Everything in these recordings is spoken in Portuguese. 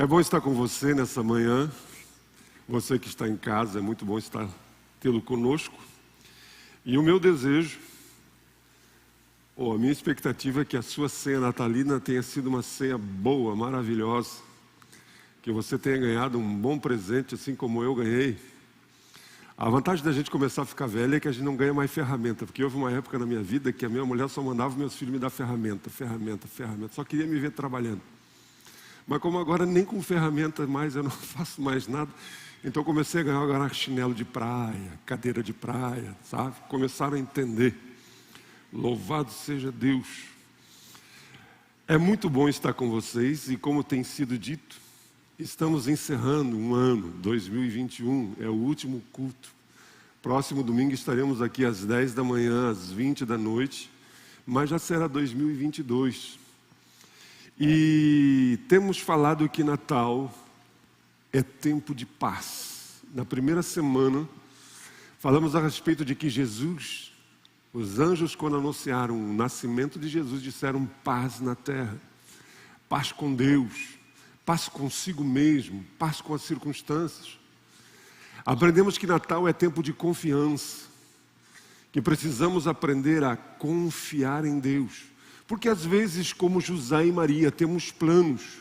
É bom estar com você nessa manhã. Você que está em casa, é muito bom estar tê-lo conosco. E o meu desejo, ou a minha expectativa é que a sua ceia natalina tenha sido uma ceia boa, maravilhosa. Que você tenha ganhado um bom presente, assim como eu ganhei. A vantagem da gente começar a ficar velha é que a gente não ganha mais ferramenta. Porque houve uma época na minha vida que a minha mulher só mandava meus filhos me dar ferramenta. Só queria me ver trabalhando. Mas como agora nem com ferramenta mais eu não faço mais nada, então comecei a ganhar agora chinelo de praia, cadeira de praia, sabe? Começaram a entender. Louvado seja Deus. É muito bom estar com vocês e como tem sido dito, estamos encerrando um ano, 2021, é o último culto. Próximo domingo estaremos aqui às 10 da manhã, às 20 da noite, mas já será 2022. E temos falado que Natal é tempo de paz. Na primeira semana, falamos a respeito de que Jesus, os anjos quando anunciaram o nascimento de Jesus, disseram paz na terra, paz com Deus, paz consigo mesmo, paz com as circunstâncias. Aprendemos que Natal é tempo de confiança, que precisamos aprender a confiar em Deus. Porque às vezes, como José e Maria, temos planos.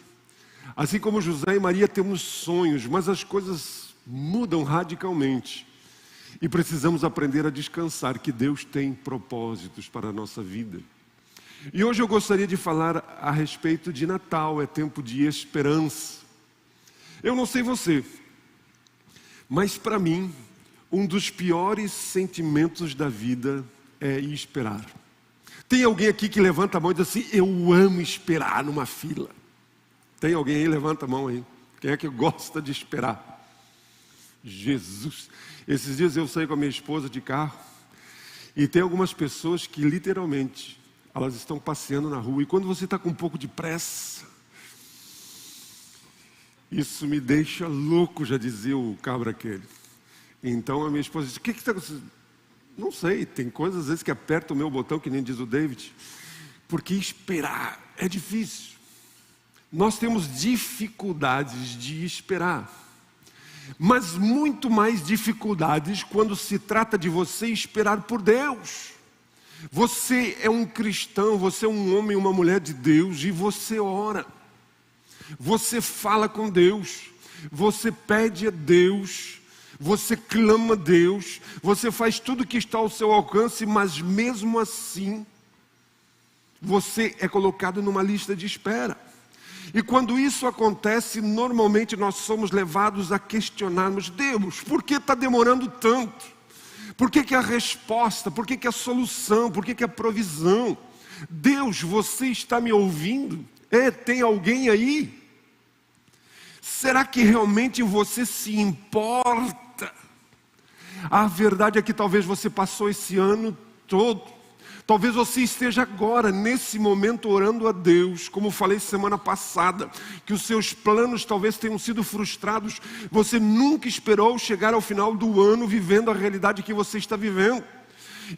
Assim como José e Maria temos sonhos, mas as coisas mudam radicalmente. E precisamos aprender a descansar, que Deus tem propósitos para a nossa vida. E hoje eu gostaria de falar a respeito de Natal, é tempo de esperança. Eu não sei você, mas para mim, um dos piores sentimentos da vida é esperar. Tem alguém aqui que levanta a mão e diz assim, eu amo esperar numa fila. Tem alguém aí? Levanta a mão aí. Quem é que gosta de esperar? Jesus. Esses dias eu saí com a minha esposa de carro e tem algumas pessoas que literalmente, elas estão passeando na rua e quando você está com um pouco de pressa, isso me deixa louco, já dizia o cabra aquele. Então a minha esposa disse, o que está acontecendo? Não sei, tem coisas às vezes que apertam o meu botão, que nem diz o David, porque esperar é difícil. Nós temos dificuldades de esperar, mas muito mais dificuldades quando se trata de você esperar por Deus. Você é um cristão, você é um homem, uma mulher de Deus e você ora. Você fala com Deus, você pede a Deus, você clama a Deus, você faz tudo que está ao seu alcance, mas mesmo assim, você é colocado numa lista de espera. E quando isso acontece, normalmente nós somos levados a questionarmos, Deus, por que está demorando tanto? Por que a resposta? Por que a solução? Por que a provisão? Deus, você está me ouvindo? Tem alguém aí? Será que realmente você se importa? A verdade é que talvez você passou esse ano todo, talvez você esteja agora, nesse momento, orando a Deus, como falei semana passada, que os seus planos talvez tenham sido frustrados, você nunca esperou chegar ao final do ano vivendo a realidade que você está vivendo,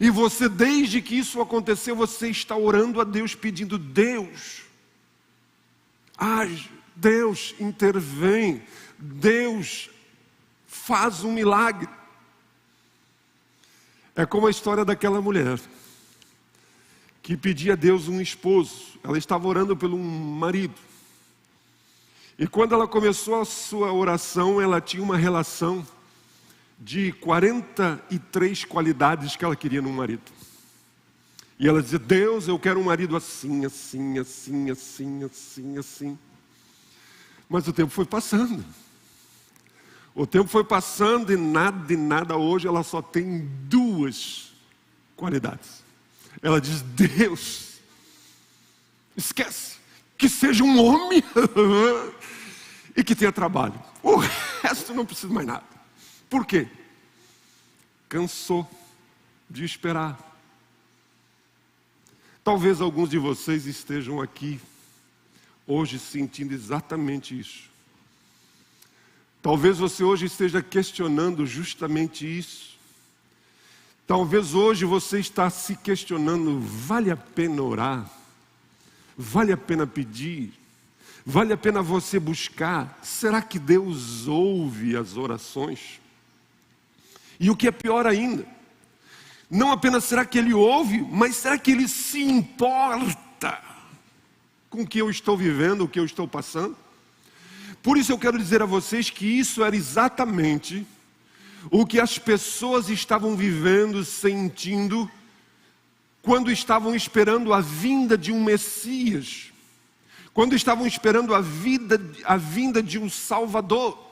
e você, desde que isso aconteceu, você está orando a Deus, pedindo, Deus, age, Deus intervém, Deus faz um milagre. É como a história daquela mulher que pedia a Deus um esposo. Ela estava orando pelo marido. E quando ela começou a sua oração, ela tinha uma relação de 43 qualidades que ela queria num marido. E ela dizia, Deus, eu quero um marido assim, assim, assim, assim, assim, assim. Mas o tempo foi passando. O tempo foi passando e nada hoje ela só tem 2 qualidades. Ela diz, Deus, esquece, que seja um homem e que tenha trabalho. O resto não precisa mais nada. Por quê? Cansou de esperar. Talvez alguns de vocês estejam aqui hoje sentindo exatamente isso. Talvez você hoje esteja questionando justamente isso. Talvez hoje você está se questionando, vale a pena orar? Vale a pena pedir? Vale a pena você buscar, será que Deus ouve as orações? E o que é pior ainda, não apenas será que Ele ouve, mas será que Ele se importa com o que eu estou vivendo, o que eu estou passando? Por isso eu quero dizer a vocês que isso era exatamente o que as pessoas estavam vivendo, sentindo, quando estavam esperando a vinda de um Messias, quando estavam esperando a vinda de um Salvador.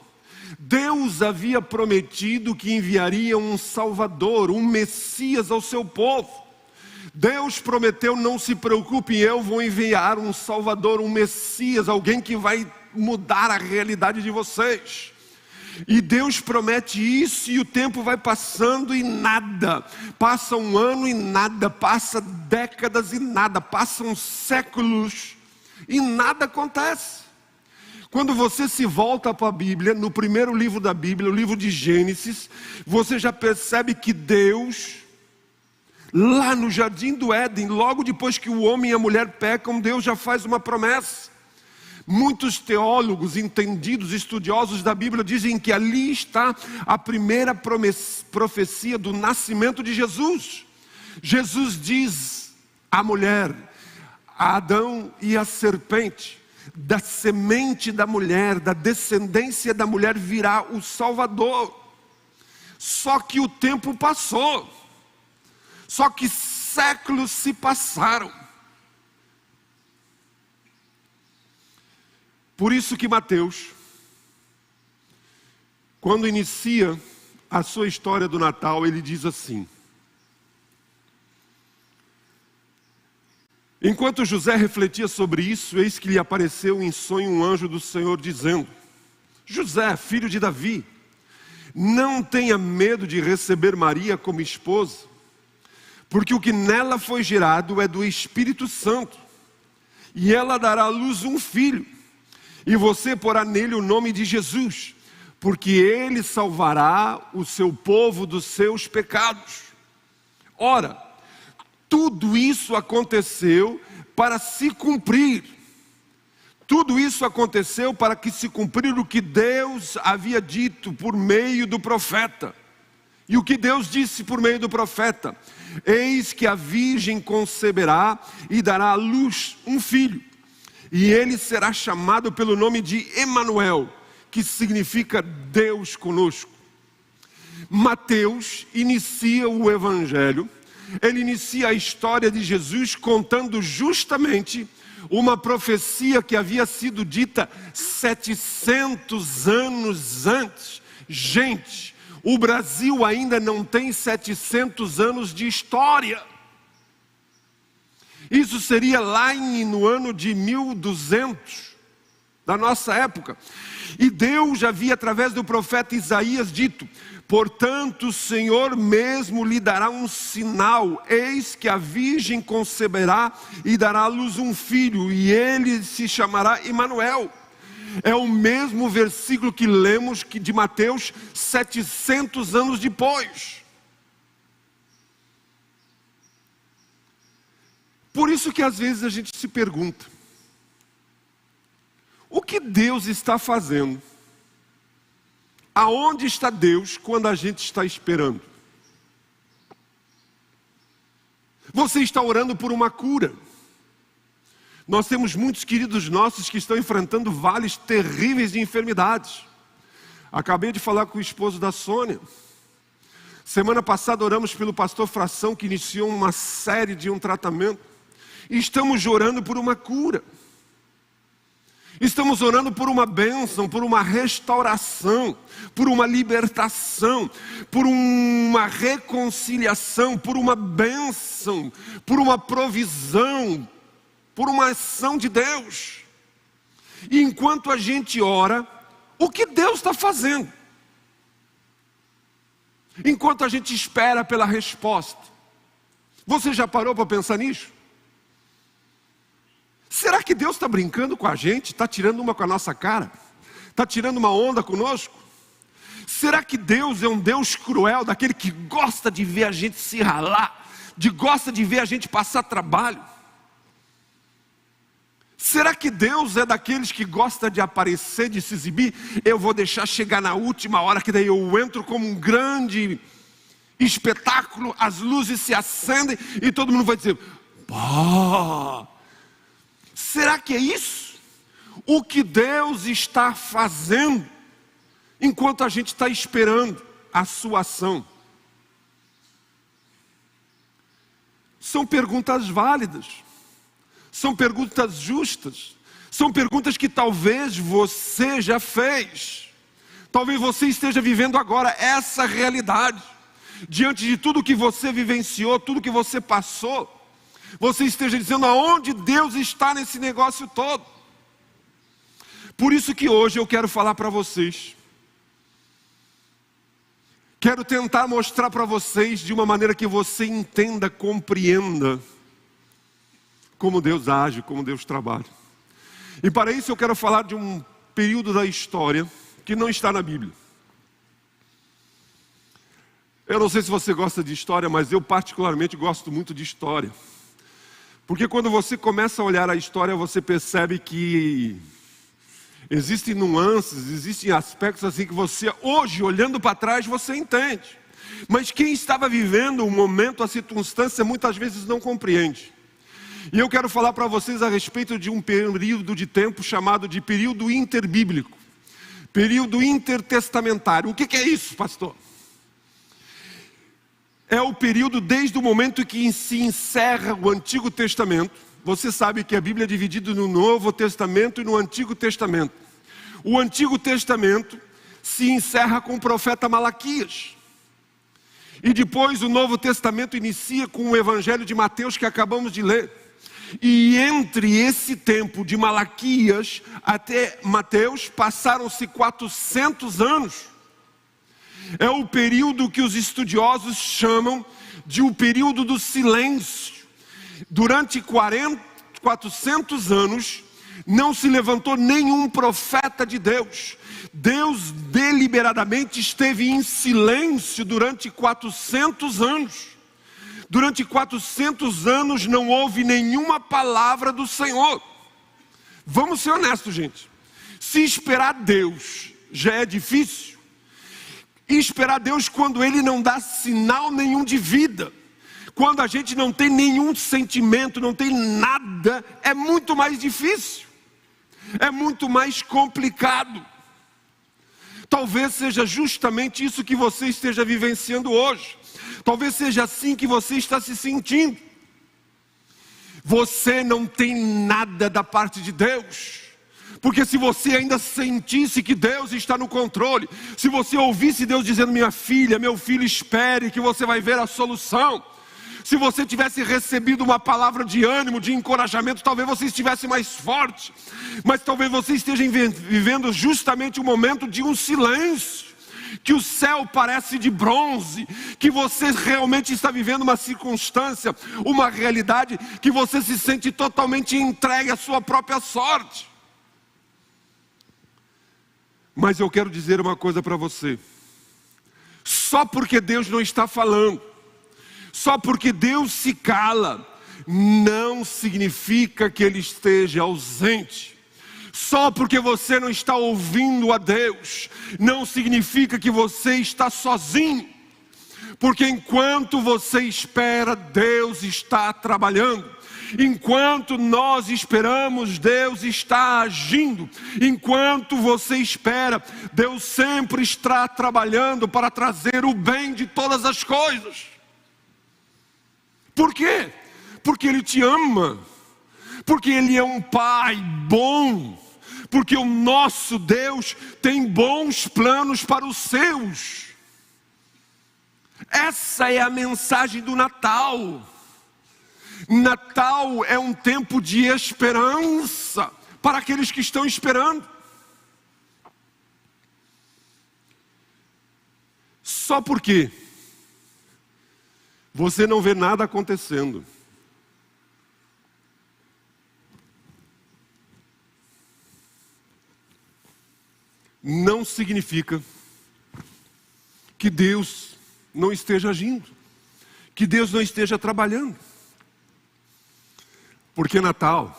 Deus havia prometido que enviaria um Salvador, um Messias ao seu povo. Deus prometeu, não se preocupem, eu vou enviar um Salvador, um Messias, alguém que vai mudar a realidade de vocês. E Deus promete isso e o tempo vai passando e nada. Passa um ano e nada, passa décadas e nada, passam séculos e nada acontece. Quando você se volta para a Bíblia, no primeiro livro da Bíblia, o livro de Gênesis, você já percebe que Deus, lá no jardim do Éden, logo depois que o homem e a mulher pecam, Deus já faz uma promessa. Muitos teólogos entendidos, estudiosos da Bíblia dizem que ali está a primeira profecia do nascimento de Jesus. Jesus diz à mulher, a Adão e a serpente, da semente da mulher, da descendência da mulher virá o Salvador. Só que o tempo passou, só que séculos se passaram. Por isso que Mateus, quando inicia a sua história do Natal, ele diz assim: enquanto José refletia sobre isso, eis que lhe apareceu em sonho um anjo do Senhor dizendo: José, filho de Davi, não tenha medo de receber Maria como esposa, porque o que nela foi gerado é do Espírito Santo, e ela dará à luz um filho, e você porá nele o nome de Jesus, porque ele salvará o seu povo dos seus pecados. Ora, tudo isso aconteceu para se cumprir. Tudo isso aconteceu para que se cumprir o que Deus havia dito por meio do profeta. E o que Deus disse por meio do profeta: eis que a virgem conceberá e dará à luz um filho, e ele será chamado pelo nome de Emanuel, que significa Deus conosco. Mateus inicia o evangelho, ele inicia a história de Jesus contando justamente uma profecia que havia sido dita 700 anos antes. Gente, o Brasil ainda não tem 700 anos de história. Isso seria lá no ano de 1200, da nossa época. E Deus já havia, através do profeta Isaías, dito: portanto, o Senhor mesmo lhe dará um sinal. Eis que a virgem conceberá e dará à luz um filho, e ele se chamará Emanuel. É o mesmo versículo que lemos de Mateus 700 anos depois. Por isso que às vezes a gente se pergunta: o que Deus está fazendo? Aonde está Deus quando a gente está esperando? Você está orando por uma cura. Nós temos muitos queridos nossos que estão enfrentando vales terríveis de enfermidades. Acabei de falar com o esposo da Sônia. Semana passada oramos pelo pastor Fração, que iniciou uma série de um tratamento. E estamos orando por uma cura. Estamos orando por uma bênção, por uma restauração, por uma libertação, por uma reconciliação, por uma bênção, por uma provisão, por uma ação de Deus. E enquanto a gente ora, o que Deus está fazendo? Enquanto a gente espera pela resposta, você já parou para pensar nisso? Será que Deus está brincando com a gente? Está tirando uma com a nossa cara? Está tirando uma onda conosco? Será que Deus é um Deus cruel, daquele que gosta de ver a gente se ralar, gosta de ver a gente passar trabalho? Será que Deus é daqueles que gosta de aparecer, de se exibir? Eu vou deixar chegar na última hora, que daí eu entro como um grande espetáculo, as luzes se acendem e todo mundo vai dizer: pá! Será que é isso? O que Deus está fazendo enquanto a gente está esperando a sua ação? São perguntas válidas, são perguntas justas, são perguntas que talvez você já fez, talvez você esteja vivendo agora essa realidade, diante de tudo que você vivenciou, tudo que você passou, você esteja dizendo: aonde Deus está nesse negócio todo? Por isso que hoje eu quero falar para vocês, quero tentar mostrar para vocês de uma maneira que você entenda, compreenda como Deus age, como Deus trabalha. E para isso eu quero falar de um período da história que não está na Bíblia. Eu não sei se você gosta de história, mas eu particularmente gosto muito de história. Porque quando você começa a olhar a história, você percebe que existem nuances, existem aspectos assim que você, hoje, olhando para trás, você entende. Mas quem estava vivendo o momento, a circunstância, muitas vezes não compreende. E eu quero falar para vocês a respeito de um período de tempo chamado de período interbíblico. Período intertestamentário. O que é isso, pastor? É o período desde o momento que se encerra o Antigo Testamento. Você sabe que a Bíblia é dividida no Novo Testamento e no Antigo Testamento. O Antigo Testamento se encerra com o profeta Malaquias. E depois o Novo Testamento inicia com o Evangelho de Mateus, que acabamos de ler. E entre esse tempo de Malaquias até Mateus passaram-se 400 anos. É o período que os estudiosos chamam de o período do silêncio. Durante 400 anos não se levantou nenhum profeta de Deus. Deus deliberadamente esteve em silêncio durante 400 anos. Durante 400 anos não houve nenhuma palavra do Senhor. Vamos ser honestos, gente. Se esperar Deus já é difícil, e esperar Deus quando Ele não dá sinal nenhum de vida, quando a gente não tem nenhum sentimento, não tem nada, é muito mais difícil, é muito mais complicado. Talvez seja justamente isso que você esteja vivenciando hoje. Talvez seja assim que você está se sentindo. Você não tem nada da parte de Deus. Porque se você ainda sentisse que Deus está no controle, se você ouvisse Deus dizendo: minha filha, meu filho, espere que você vai ver a solução. Se você tivesse recebido uma palavra de ânimo, de encorajamento, talvez você estivesse mais forte. Mas talvez você esteja vivendo justamente um momento de um silêncio, que o céu parece de bronze, que você realmente está vivendo uma circunstância, uma realidade, que você se sente totalmente entregue à sua própria sorte. Mas eu quero dizer uma coisa para você: só porque Deus não está falando, só porque Deus se cala, não significa que Ele esteja ausente. Só porque você não está ouvindo a Deus, não significa que você está sozinho. Porque enquanto você espera, Deus está trabalhando. Enquanto nós esperamos, Deus está agindo. Enquanto você espera, Deus sempre está trabalhando para trazer o bem de todas as coisas. Por quê? Porque Ele te ama. Porque Ele é um Pai bom. Porque o nosso Deus tem bons planos para os seus. Essa é a mensagem do Natal. Natal é um tempo de esperança para aqueles que estão esperando. Só porque você não vê nada acontecendo, não significa que Deus não esteja agindo, que Deus não esteja trabalhando. Porque Natal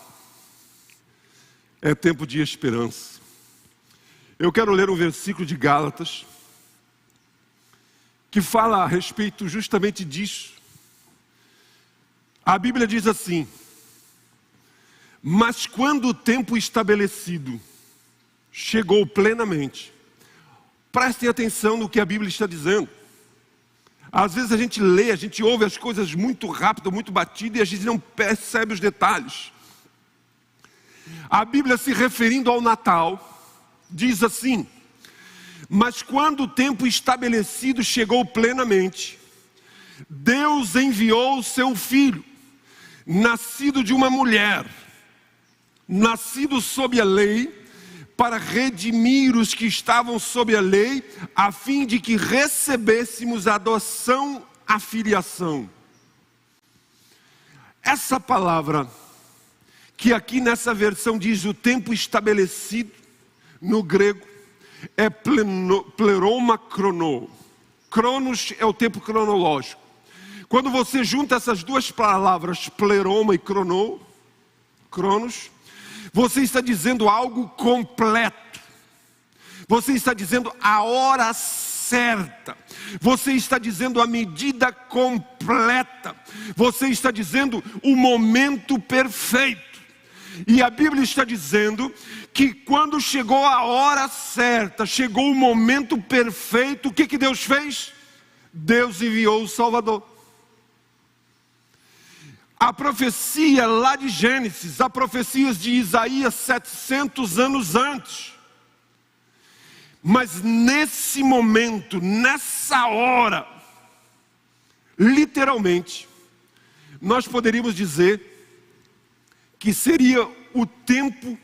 É tempo de esperança. Eu quero ler um versículo de Gálatas que fala a respeito justamente disso. A Bíblia diz assim: mas quando o tempo estabelecido chegou plenamente, prestem atenção no que a Bíblia está dizendo. Às vezes a gente lê, a gente ouve as coisas muito rápido, muito batido, e a gente não percebe os detalhes. A Bíblia, se referindo ao Natal, diz assim: mas quando o tempo estabelecido chegou plenamente, Deus enviou o seu Filho, nascido de uma mulher, nascido sob a lei, para redimir os que estavam sob a lei, a fim de que recebêssemos a adoção à filiação. Essa palavra, que aqui nessa versão diz o tempo estabelecido, no grego, é pleroma chrono. Cronos é o tempo cronológico. Quando você junta essas duas palavras, pleroma e cronos, você está dizendo algo completo. Você está dizendo a hora certa. Você está dizendo a medida completa. Você está dizendo o momento perfeito. E a Bíblia está dizendo que quando chegou a hora certa, chegou o momento perfeito, o que Deus fez? Deus enviou o Salvador. A profecia lá de Gênesis, a profecia de Isaías 700 anos antes. Mas nesse momento, nessa hora, literalmente, nós poderíamos dizer que seria o tempo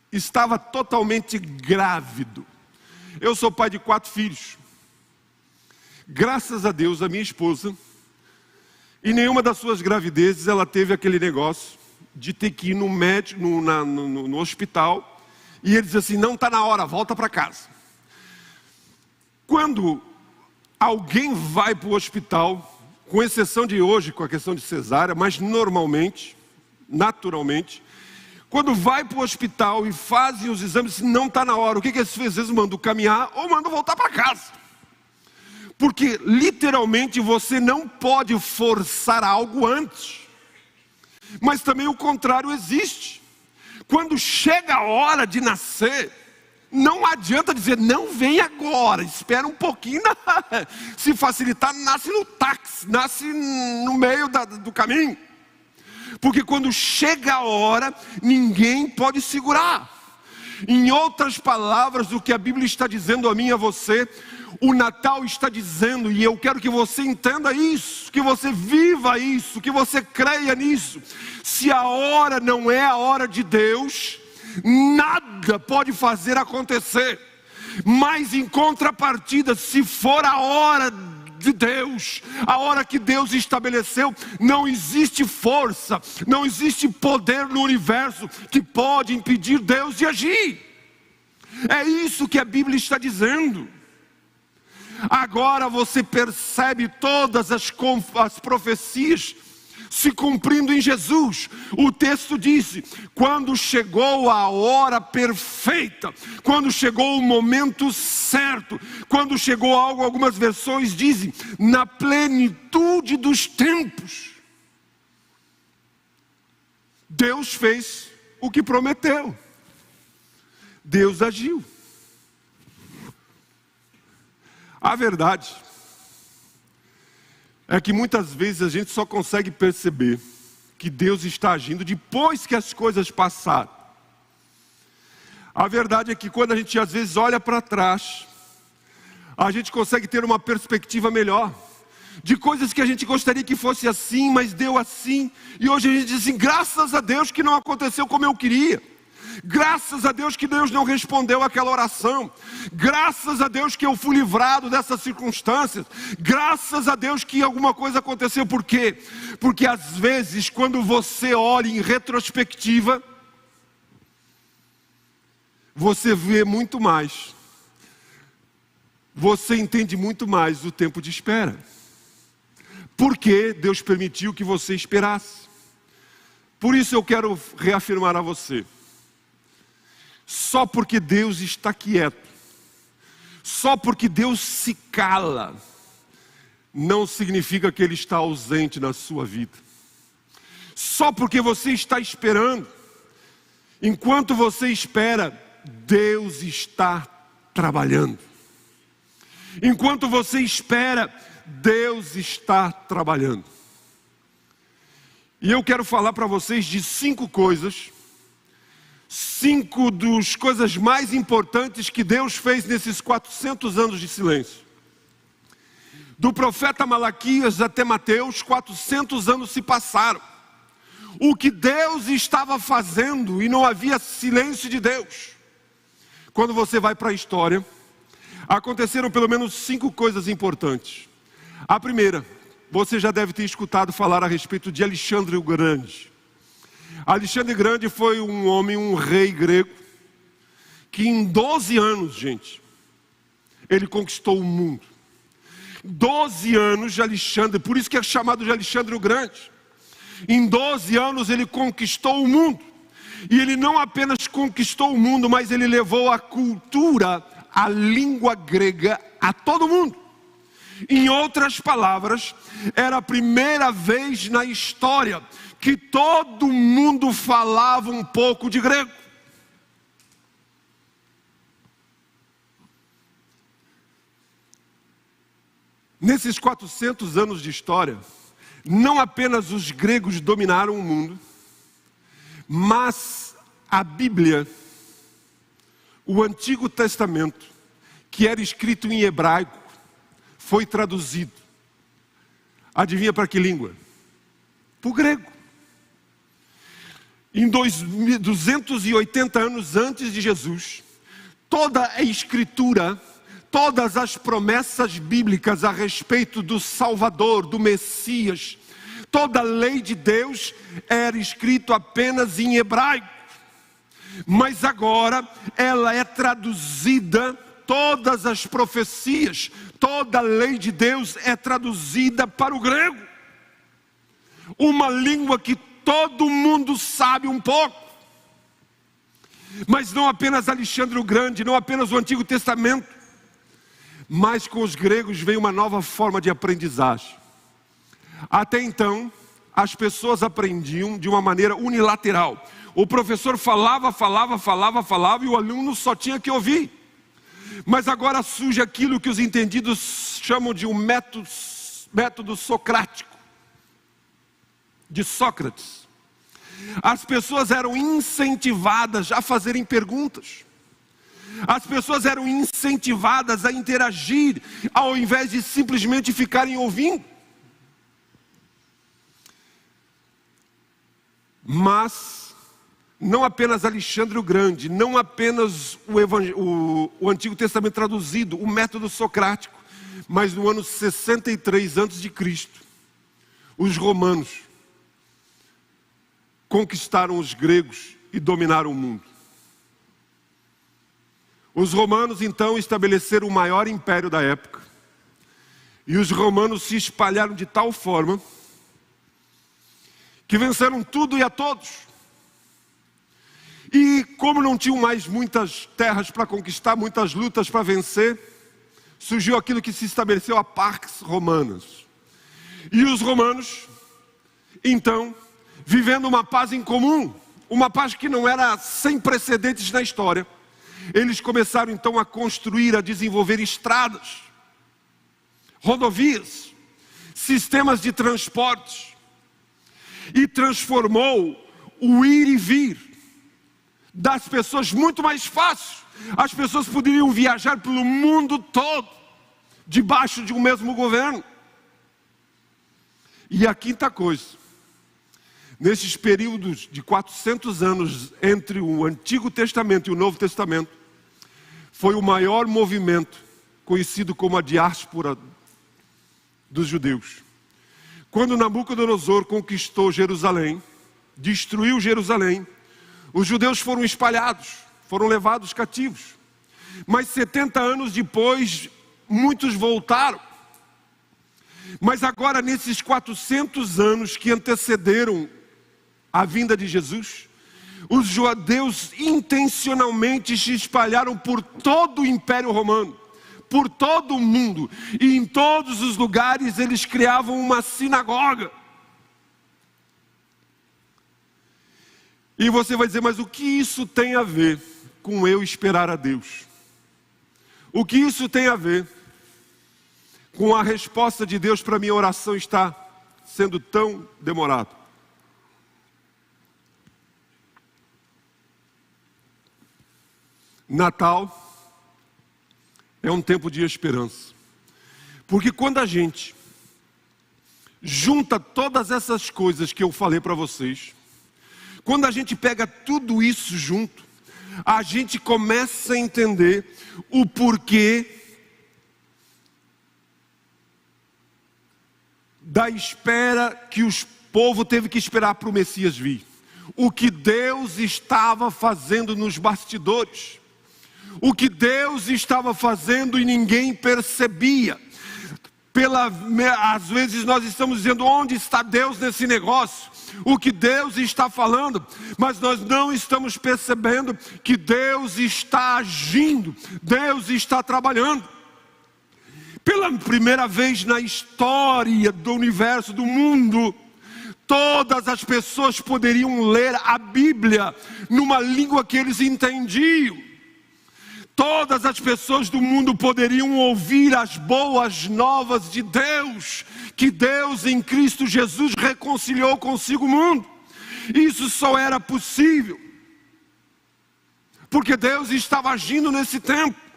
estava totalmente grávido. Eu sou pai de 4 filhos. Graças a Deus, a minha esposa, em nenhuma das suas gravidezes ela teve aquele negócio de ter que ir no médico, no hospital, e ele diz assim: não está na hora, volta para casa. Quando alguém vai para o hospital, com exceção de hoje, com a questão de cesárea, mas normalmente, naturalmente, quando vai para o hospital e fazem os exames, não está na hora, o que eles às vezes mandam caminhar ou mandam voltar para casa. Porque literalmente você não pode forçar algo antes. Mas também o contrário existe. Quando chega a hora de nascer, não adianta dizer, não vem agora, espera um pouquinho. Se facilitar, nasce no táxi, nasce no meio do caminho. Porque quando chega a hora, ninguém pode segurar. Em outras palavras, o que a Bíblia está dizendo a mim e a você, o Natal está dizendo, e eu quero que você entenda isso, que você viva isso, que você creia nisso. Se a hora não é a hora de Deus, nada pode fazer acontecer. Mas em contrapartida, se for a hora de Deus, a hora que Deus estabeleceu, não existe força, não existe poder no universo que pode impedir Deus de agir. É isso que a Bíblia está dizendo. Agora você percebe todas as profecias se cumprindo em Jesus. O texto diz: quando chegou a hora perfeita, quando chegou o momento certo, quando chegou algo, algumas versões dizem, na plenitude dos tempos, Deus fez o que prometeu. Deus agiu. A verdade é que muitas vezes a gente só consegue perceber que Deus está agindo depois que as coisas passaram. A verdade é que quando a gente às vezes olha para trás, a gente consegue ter uma perspectiva melhor de coisas que a gente gostaria que fosse assim, mas deu assim. E hoje a gente diz assim, graças a Deus que não aconteceu como eu queria. Graças a Deus que Deus não respondeu aquela oração. Graças a Deus que eu fui livrado dessas circunstâncias. Graças a Deus que alguma coisa aconteceu. Por quê? Porque às vezes quando você olha em retrospectiva, você vê muito mais. Você entende muito mais o tempo de espera. Porque Deus permitiu que você esperasse. Por isso eu quero reafirmar a você Só porque Deus está quieto, só porque Deus se cala, não significa que Ele está ausente na sua vida. Só porque você está esperando, enquanto você espera, Deus está trabalhando. Enquanto você espera, Deus está trabalhando. E eu quero falar para vocês de 5 coisas, 5 das coisas mais importantes que Deus fez nesses 400 anos de silêncio. Do profeta Malaquias até Mateus, 400 anos se passaram. O que Deus estava fazendo e não havia silêncio de Deus. Quando você vai para a história, aconteceram pelo menos 5 coisas importantes. A primeira, você já deve ter escutado falar a respeito de Alexandre o Grande. Alexandre o Grande foi um homem, um rei grego, que em 12 anos, gente, ele conquistou o mundo. 12 anos de Alexandre, por isso que é chamado de Alexandre o Grande. Em 12 anos ele conquistou o mundo. E ele não apenas conquistou o mundo, mas ele levou a cultura, a língua grega a todo mundo. Em outras palavras, era a primeira vez na história que todo mundo falava um pouco de grego. Nesses 400 anos de história, não apenas os gregos dominaram o mundo, mas a Bíblia, o Antigo Testamento, que era escrito em hebraico, foi traduzido. Adivinha para que língua? Para o grego. Em 280 anos antes de Jesus, toda a escritura, todas as promessas bíblicas a respeito do Salvador, do Messias, toda a lei de Deus era escrito apenas em hebraico. Mas agora ela é traduzida, todas as profecias, toda a lei de Deus é traduzida para o grego. Uma língua que todo mundo sabe um pouco. Mas não apenas Alexandre o Grande, não apenas o Antigo Testamento, mas com os gregos veio uma nova forma de aprendizagem. Até então, as pessoas aprendiam de uma maneira unilateral. O professor falava e o aluno só tinha que ouvir. Mas agora surge aquilo que os entendidos chamam de um método socrático, de Sócrates. As pessoas eram incentivadas a fazerem perguntas. As pessoas eram incentivadas a interagir, ao invés de simplesmente ficarem ouvindo. Mas não apenas Alexandre o Grande, não apenas o Antigo Testamento traduzido, o método socrático, mas no ano 63 a.C., os romanos conquistaram os gregos e dominaram o mundo. Os romanos então estabeleceram o maior império da época. E os romanos se espalharam de tal forma que venceram tudo e a todos. E como não tinham mais muitas terras para conquistar, muitas lutas para vencer, surgiu aquilo que se estabeleceu, a Pax Romanas. E os romanos, então, vivendo uma paz em comum, uma paz que não era sem precedentes na história, eles começaram então a construir, a desenvolver estradas, rodovias, sistemas de transportes, e transformou o ir e vir das pessoas muito mais fácil. As pessoas poderiam viajar pelo mundo todo, debaixo de um mesmo governo. E a quinta coisa, nesses períodos de 400 anos entre o Antigo Testamento e o Novo Testamento, foi o maior movimento conhecido como a diáspora dos judeus. Quando Nabucodonosor conquistou Jerusalém, destruiu Jerusalém, os judeus foram espalhados, foram levados cativos. Mas 70 anos depois, muitos voltaram. Mas agora, nesses 400 anos que antecederam a vinda de Jesus, Os judeus intencionalmente se espalharam por todo o Império Romano, por todo o mundo, e em todos os lugares eles criavam uma sinagoga. E você vai dizer, mas o que isso tem a ver com eu esperar a Deus? O que isso tem a ver com a resposta de Deus para a minha oração estar sendo tão demorada? Natal é um tempo de esperança. Porque quando a gente junta todas essas coisas que eu falei para vocês, quando a gente pega tudo isso junto, a gente começa a entender o porquê da espera que o povo teve que esperar para o Messias vir. O que Deus estava fazendo nos bastidores. O que Deus estava fazendo e ninguém percebia. Às vezes nós estamos dizendo, onde está Deus nesse negócio? O que Deus está falando? Mas nós não estamos percebendo que Deus está agindo, Deus está trabalhando. Pela primeira vez na história do universo, do mundo, todas as pessoas poderiam ler a Bíblia numa língua que eles entendiam. Todas as pessoas do mundo poderiam ouvir as boas novas de Deus, que Deus em Cristo Jesus reconciliou consigo o mundo. Isso só era possível porque Deus estava agindo nesse tempo.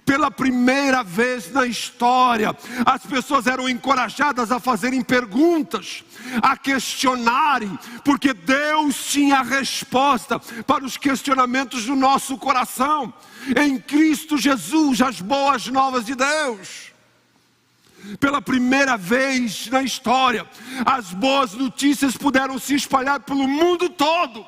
Pela primeira vez na história, as pessoas eram encorajadas a fazerem perguntas, a questionarem, porque Deus tinha a resposta para os questionamentos do nosso coração. Em Cristo Jesus, as boas novas de Deus. Pela primeira vez na história, as boas notícias puderam se espalhar pelo mundo todo.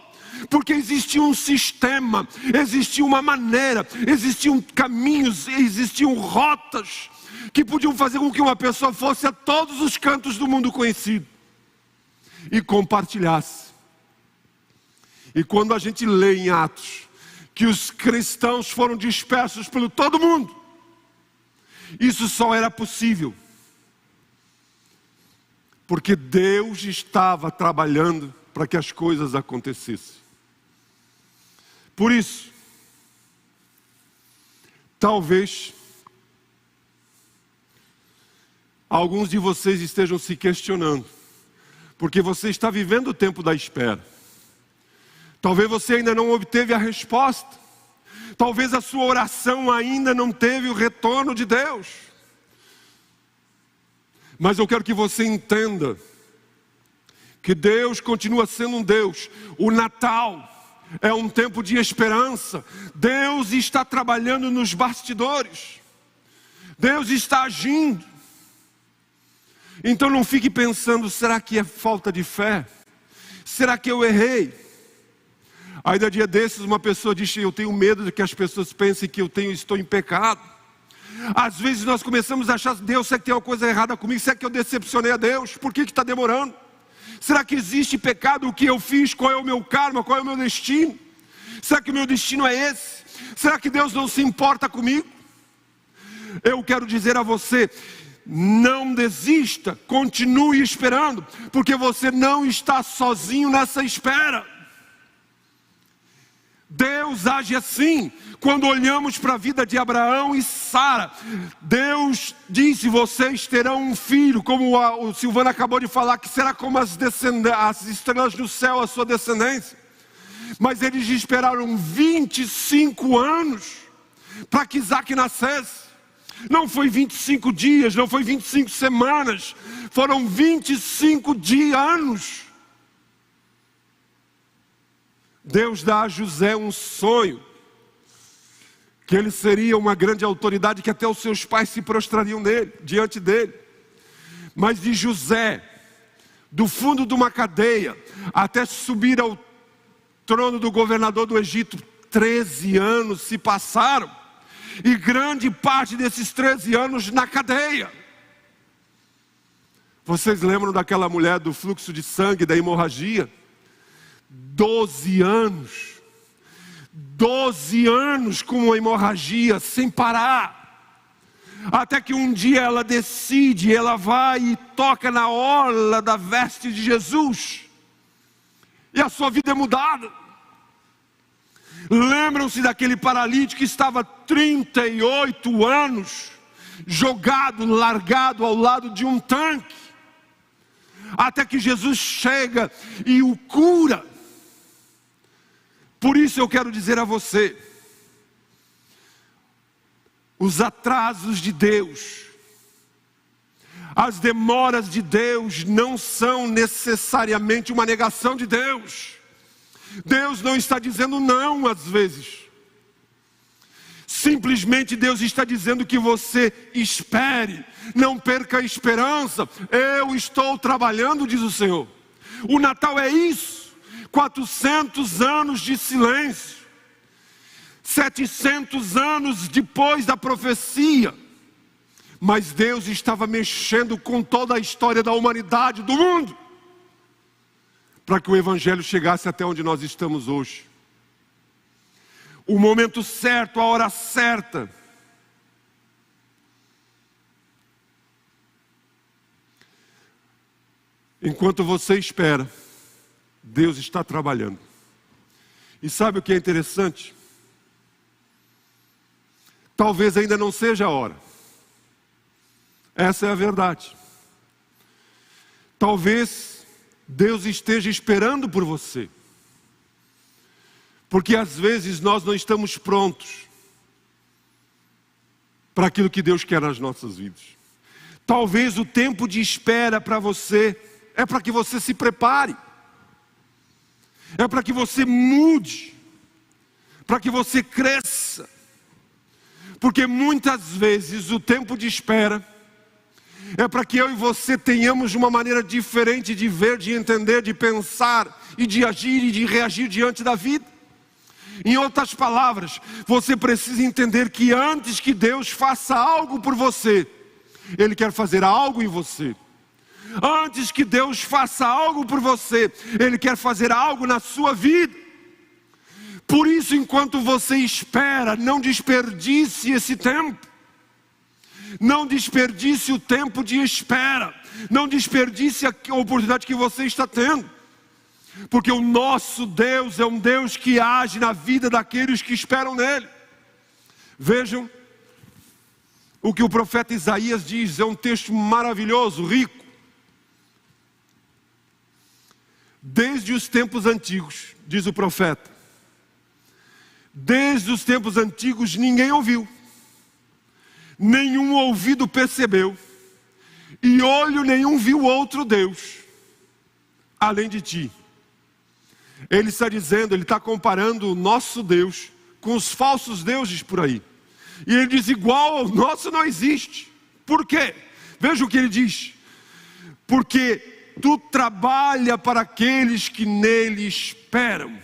Porque existia um sistema, existia uma maneira, existiam caminhos, existiam rotas que podiam fazer com que uma pessoa fosse a todos os cantos do mundo conhecido e compartilhasse. E quando a gente lê em Atos que os cristãos foram dispersos pelo todo mundo, isso só era possível porque Deus estava trabalhando para que as coisas acontecessem. Por isso, talvez alguns de vocês estejam se questionando, porque você está vivendo o tempo da espera. Talvez você ainda não obteve a resposta. Talvez a sua oração ainda não teve o retorno de Deus. Mas eu quero que você entenda que Deus continua sendo um Deus. O Natal é um tempo de esperança. Deus está trabalhando nos bastidores. Deus está agindo. Então não fique pensando, será que é falta de fé? Será que eu errei? Ainda dia desses uma pessoa disse, eu tenho medo de que as pessoas pensem que estou em pecado. Às vezes nós começamos a achar, Deus, será que tem uma coisa errada comigo? Será que eu decepcionei a Deus? Por que está demorando? Será que existe pecado? O que eu fiz? Qual é o meu karma? Qual é o meu destino? Será que o meu destino é esse? Será que Deus não se importa comigo? Eu quero dizer a você, não desista, continue esperando, porque você não está sozinho nessa espera. Deus age assim. Quando olhamos para a vida de Abraão e Sara, Deus disse, vocês terão um filho, como o Silvano acabou de falar, que será como as estrelas do céu, a sua descendência. Mas eles esperaram 25 anos para que Isaac nascesse. Não foi 25 dias, não foi 25 semanas, foram 25 anos. Deus dá a José um sonho, que ele seria uma grande autoridade, que até os seus pais se prostrariam diante dele. Mas de José, do fundo de uma cadeia, até subir ao trono do governador do Egito, 13 anos se passaram. E grande parte desses 13 anos na cadeia. Vocês lembram daquela mulher do fluxo de sangue, da hemorragia? 12 anos. 12 anos com uma hemorragia sem parar. Até que um dia ela decide, ela vai e toca na orla da veste de Jesus. E a sua vida é mudada. Lembram-se daquele paralítico que estava 38 anos, jogado, largado ao lado de um tanque. Até que Jesus chega e o cura. Por isso eu quero dizer a você, os atrasos de Deus, as demoras de Deus não são necessariamente uma negação de Deus. Deus não está dizendo não às vezes. Simplesmente Deus está dizendo que você espere, não perca a esperança. Eu estou trabalhando, diz o Senhor. O Natal é isso. 400 anos de silêncio, 700 anos depois da profecia, mas Deus estava mexendo com toda a história da humanidade, do mundo, para que o Evangelho chegasse até onde nós estamos hoje. O momento certo, a hora certa. Enquanto você espera, Deus está trabalhando. E sabe o que é interessante? Talvez ainda não seja a hora. Essa é a verdade. Talvez Deus esteja esperando por você. Porque às vezes nós não estamos prontos para aquilo que Deus quer nas nossas vidas. Talvez o tempo de espera para você é para que você se prepare. É para que você mude, para que você cresça. Porque muitas vezes o tempo de espera é para que eu e você tenhamos uma maneira diferente de ver, de entender, de pensar e de agir e de reagir diante da vida. Em outras palavras, você precisa entender que antes que Deus faça algo por você, Ele quer fazer algo em você. Antes que Deus faça algo por você, Ele quer fazer algo na sua vida. Por isso, enquanto você espera, não desperdice esse tempo. Não desperdice o tempo de espera. Não desperdice a oportunidade que você está tendo. Porque o nosso Deus é um Deus que age na vida daqueles que esperam nele. Vejam o que o profeta Isaías diz, é um texto maravilhoso, rico. Desde os tempos antigos, diz o profeta, desde os tempos antigos ninguém ouviu, nenhum ouvido percebeu, e olho nenhum viu outro Deus, além de ti. Ele está dizendo, ele está comparando o nosso Deus com os falsos deuses por aí. E ele diz, igual ao nosso não existe. Por quê? Veja o que ele diz. Porque tu trabalha para aqueles que nele esperam.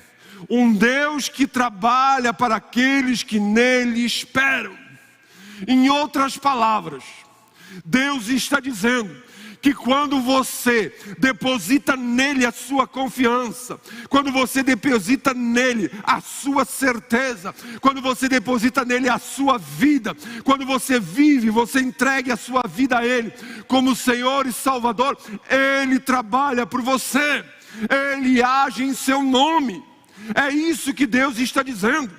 Um Deus que trabalha para aqueles que nele esperam. Em outras palavras, Deus está dizendo que quando você deposita nele a sua confiança, quando você deposita nele a sua certeza, quando você deposita nele a sua vida, quando você vive, você entregue a sua vida a Ele como Senhor e Salvador, Ele trabalha por você, Ele age em seu nome. É isso que Deus está dizendo.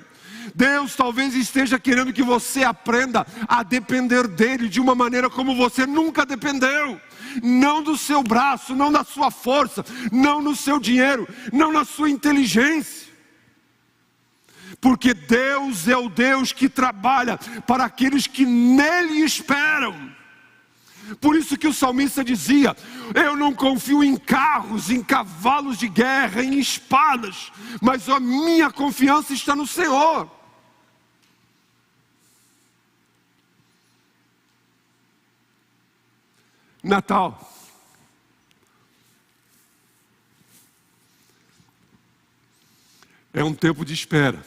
Deus talvez esteja querendo que você aprenda a depender dEle de uma maneira como você nunca dependeu. Não do seu braço, não da sua força, não no seu dinheiro, não na sua inteligência. Porque Deus é o Deus que trabalha para aqueles que nele esperam. Por isso que o salmista dizia, eu não confio em carros, em cavalos de guerra, em espadas, mas a minha confiança está no Senhor. Natal. É um tempo de espera.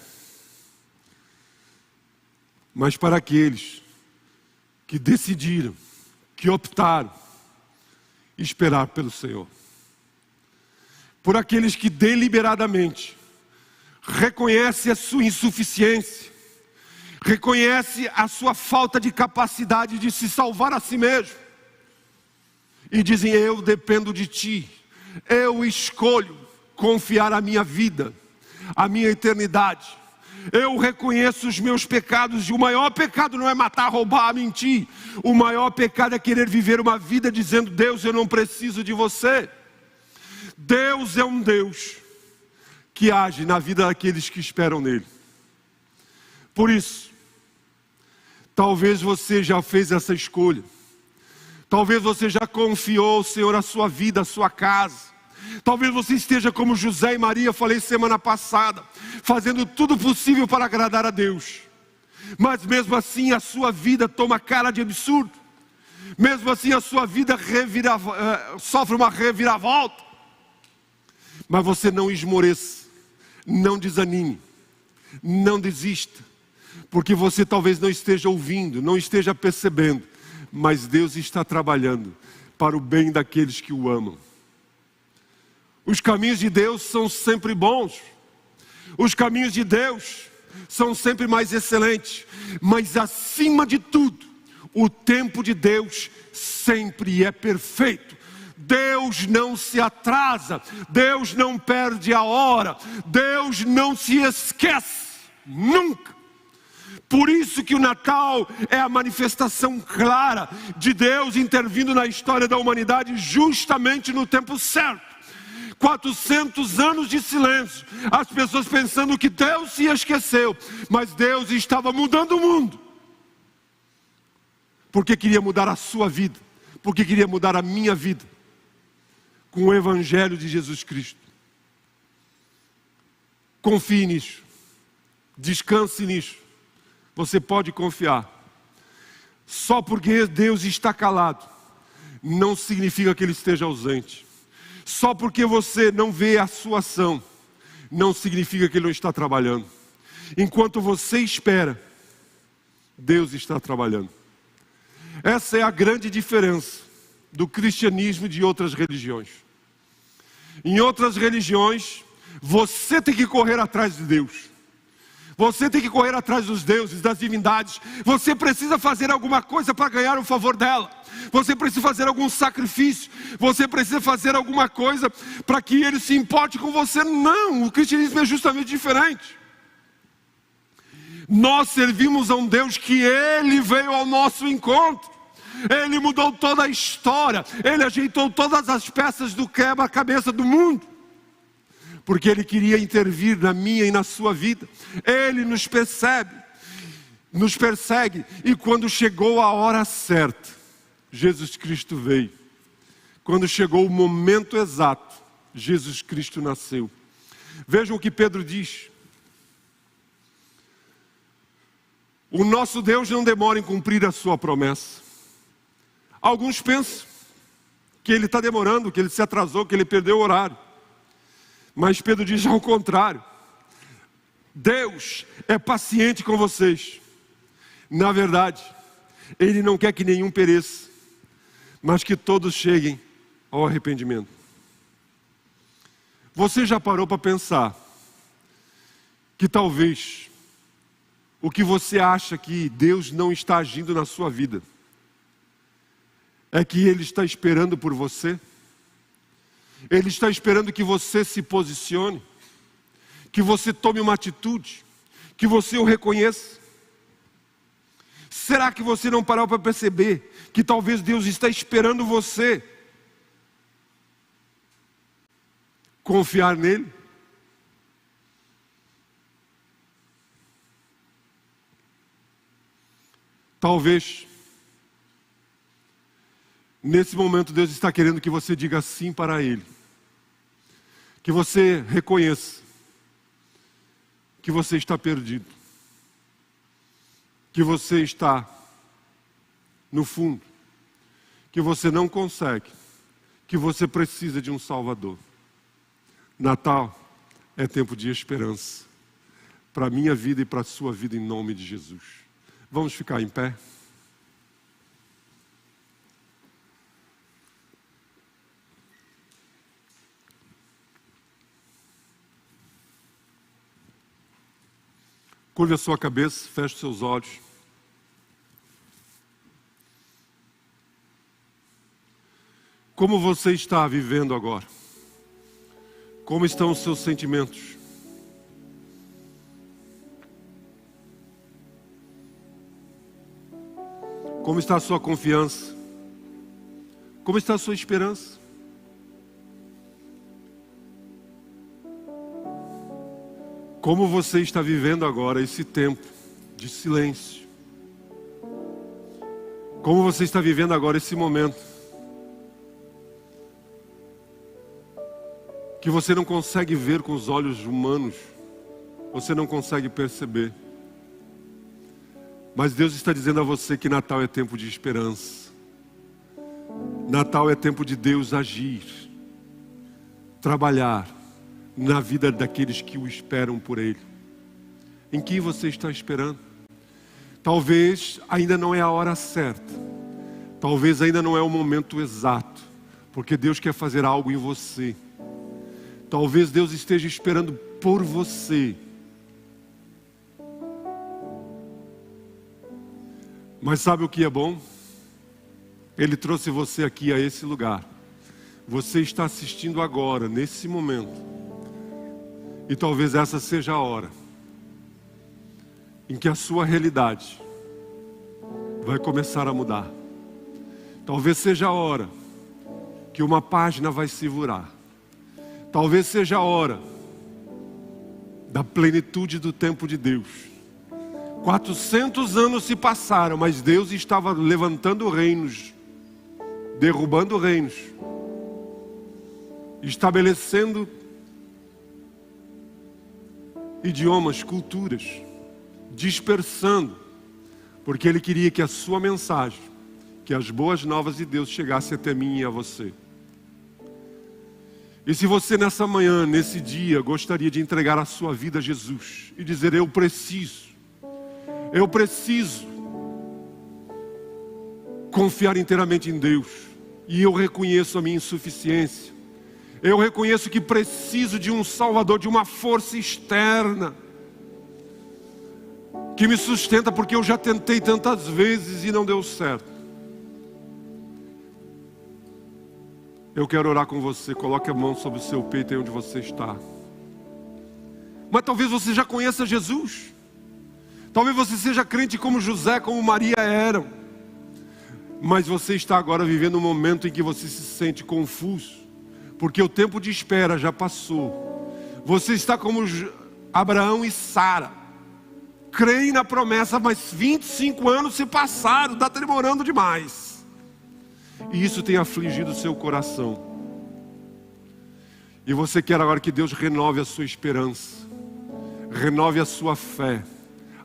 Mas para aqueles que decidiram, que optaram esperar pelo Senhor. por aqueles que deliberadamente reconhecem a sua insuficiência, reconhecem a sua falta de capacidade de se salvar a si mesmo, e dizem: eu dependo de ti, eu escolho confiar a minha vida, a minha eternidade. Eu reconheço os meus pecados, e o maior pecado não é matar, roubar, mentir. O maior pecado é querer viver uma vida dizendo: Deus, eu não preciso de você. Deus é um Deus que age na vida daqueles que esperam nele. Por isso, talvez você já fez essa escolha. Talvez você já confiou ao Senhor a sua vida, a sua casa. Talvez você esteja como José e Maria, falei semana passada, fazendo tudo possível para agradar a Deus. Mas mesmo assim a sua vida toma cara de absurdo. Mesmo assim a sua vida sofre uma reviravolta. Mas você não esmoreça, não desanime, não desista. Porque você talvez não esteja ouvindo, não esteja percebendo. Mas Deus está trabalhando para o bem daqueles que o amam. Os caminhos de Deus são sempre bons. Os caminhos de Deus são sempre mais excelentes. Mas acima de tudo, o tempo de Deus sempre é perfeito. Deus não se atrasa. Deus não perde a hora. Deus não se esquece. Nunca. Por isso que o Natal é a manifestação clara de Deus intervindo na história da humanidade justamente no tempo certo. 400 anos de silêncio, as pessoas pensando que Deus se esqueceu, mas Deus estava mudando o mundo, porque queria mudar a sua vida, porque queria mudar a minha vida, com o Evangelho de Jesus Cristo. Confie nisso, descanse nisso, você pode confiar. Só porque Deus está calado, não significa que Ele esteja ausente. Só porque você não vê a sua ação, não significa que Ele não está trabalhando. Enquanto você espera, Deus está trabalhando. Essa é a grande diferença do cristianismo e de outras religiões. Em outras religiões, você tem que correr atrás de Deus. Você tem que correr atrás dos deuses, das divindades. Você precisa fazer alguma coisa para ganhar o favor dela. Você precisa fazer algum sacrifício. Você precisa fazer alguma coisa para que ele se importe com você. Não, o cristianismo é justamente diferente. Nós servimos a um Deus que Ele veio ao nosso encontro. Ele mudou toda a história. Ele ajeitou todas as peças do quebra-cabeça do mundo. Porque Ele queria intervir na minha e na sua vida. Ele nos persegue. E quando chegou a hora certa, Jesus Cristo veio. Quando chegou o momento exato, Jesus Cristo nasceu. Vejam o que Pedro diz. O nosso Deus não demora em cumprir a sua promessa. Alguns pensam que Ele está demorando, que Ele se atrasou, que Ele perdeu o horário. Mas Pedro diz ao contrário. Deus é paciente com vocês. Na verdade, Ele não quer que nenhum pereça, mas que todos cheguem ao arrependimento. Você já parou para pensar que talvez o que você acha que Deus não está agindo na sua vida é que Ele está esperando por você? Ele está esperando que você se posicione, que você tome uma atitude, que você o reconheça. Será que você não parou para perceber que talvez Deus está esperando você confiar nele? Talvez nesse momento Deus está querendo que você diga sim para Ele. Que você reconheça que você está perdido. Que você está no fundo. Que você não consegue. Que você precisa de um Salvador. Natal é tempo de esperança. Para a minha vida e para a sua vida em nome de Jesus. Vamos ficar em pé? Curve a sua cabeça, feche os seus olhos. Como você está vivendo agora? Como estão os seus sentimentos? Como está a sua confiança? Como está a sua esperança? Como você está vivendo agora esse tempo de silêncio? Como você está vivendo agora esse momento que você não consegue ver com os olhos humanos, você não consegue perceber? Mas Deus está dizendo a você que Natal é tempo de esperança. Natal é tempo de Deus agir, trabalhar na vida daqueles que o esperam por Ele. Em que você está esperando? Talvez ainda não é a hora certa. Talvez ainda não é o momento exato. Porque Deus quer fazer algo em você. Talvez Deus esteja esperando por você. Mas sabe o que é bom? Ele trouxe você aqui a esse lugar. Você está assistindo agora, nesse momento. E talvez essa seja a hora em que a sua realidade vai começar a mudar. Talvez seja a hora que uma página vai se virar. Talvez seja a hora da plenitude do tempo de Deus. 400 anos se passaram, mas Deus estava levantando reinos, derrubando reinos, estabelecendo idiomas, culturas, dispersando, porque Ele queria que a sua mensagem, que as boas novas de Deus chegasse até mim e a você. E se você nessa manhã, nesse dia, gostaria de entregar a sua vida a Jesus e dizer: eu preciso confiar inteiramente em Deus, e eu reconheço a minha insuficiência, eu reconheço que preciso de um Salvador, de uma força externa que me sustenta, porque eu já tentei tantas vezes e não deu certo. Eu quero orar com você. Coloque a mão sobre o seu peito aí onde você está. Mas talvez você já conheça Jesus. Talvez você seja crente como José, como Maria eram. Mas você está agora vivendo um momento em que você se sente confuso, porque o tempo de espera já passou. Você está como Abraão e Sara. Creem na promessa, mas 25 anos se passaram, está demorando demais. E isso tem afligido o seu coração. E você quer agora que Deus renove a sua esperança, renove a sua fé,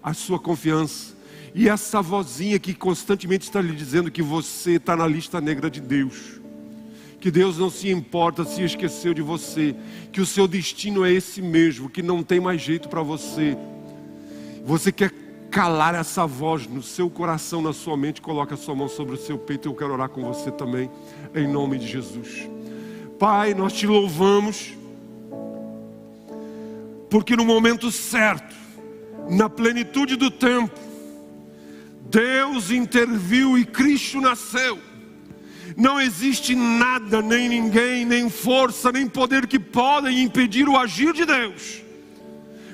a sua confiança. E essa vozinha que constantemente está lhe dizendo que você está na lista negra de Deus, que Deus não se importa, se esqueceu de você, que o seu destino é esse mesmo, que não tem mais jeito para você. Você quer calar essa voz no seu coração, na sua mente? Coloque a sua mão sobre o seu peito. Eu quero orar com você também, em nome de Jesus. Pai, nós te louvamos, porque no momento certo, na plenitude do tempo, Deus interviu e Cristo nasceu. Não existe nada, nem ninguém, nem força, nem poder que podem impedir o agir de Deus.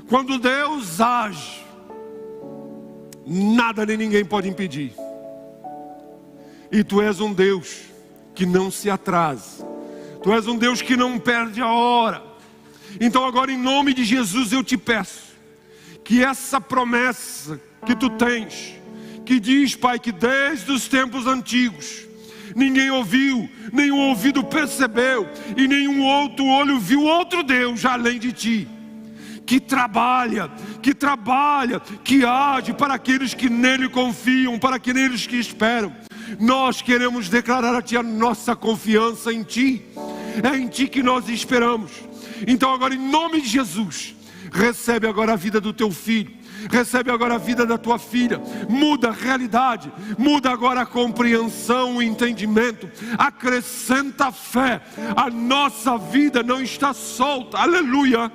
Quando Deus age, nada nem ninguém pode impedir. E Tu és um Deus que não se atrasa. Tu és um Deus que não perde a hora. Então agora, em nome de Jesus, eu te peço que essa promessa que Tu tens, que diz, Pai, que desde os tempos antigos ninguém ouviu, nenhum ouvido percebeu, e nenhum outro olho viu outro Deus além de Ti, que trabalha, que age para aqueles que nele confiam, para aqueles que esperam. Nós queremos declarar a Ti a nossa confiança em Ti. É em Ti que nós esperamos. Então agora, em nome de Jesus, recebe agora a vida do Teu filho, recebe agora a vida da Tua filha. Muda a realidade, muda agora a compreensão, o entendimento, acrescenta a fé. A nossa vida não está solta, aleluia.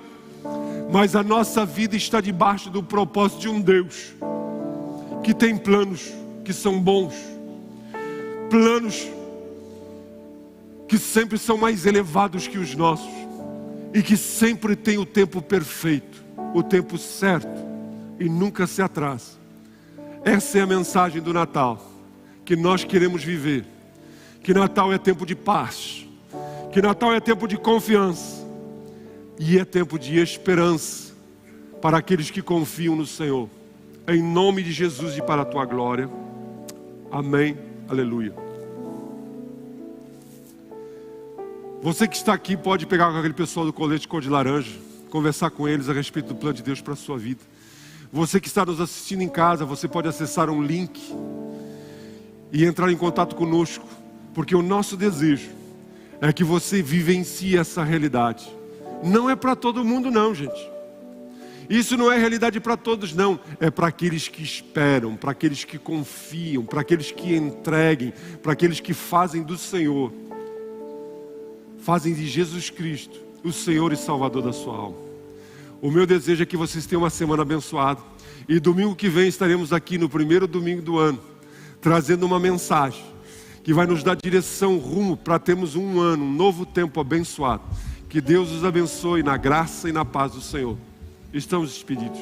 Mas a nossa vida está debaixo do propósito de um Deus que tem planos que são bons, planos que sempre são mais elevados que os nossos e que sempre tem o tempo perfeito, o tempo certo e nunca se atrasa. Essa é a mensagem do Natal que nós queremos viver. Que Natal é tempo de paz, que Natal é tempo de confiança e é tempo de esperança para aqueles que confiam no Senhor. Em nome de Jesus e para a tua glória. Amém. Aleluia. Você que está aqui pode pegar com aquele pessoal do colete cor de laranja, conversar com eles a respeito do plano de Deus para a sua vida. Você que está nos assistindo em casa, você pode acessar um link e entrar em contato conosco, porque o nosso desejo é que você vivencie essa realidade. Não é para todo mundo não, gente. Isso não é realidade para todos não, é para aqueles que esperam, para aqueles que confiam, para aqueles que entreguem, para aqueles que fazem do Senhor, fazem de Jesus Cristo o Senhor e Salvador da sua alma. O meu desejo é que vocês tenham uma semana abençoada. E domingo que vem estaremos aqui no primeiro domingo do ano, trazendo uma mensagem que vai nos dar direção, rumo para termos um ano, um novo tempo abençoado. Que Deus os abençoe na graça e na paz do Senhor. Estamos despedidos.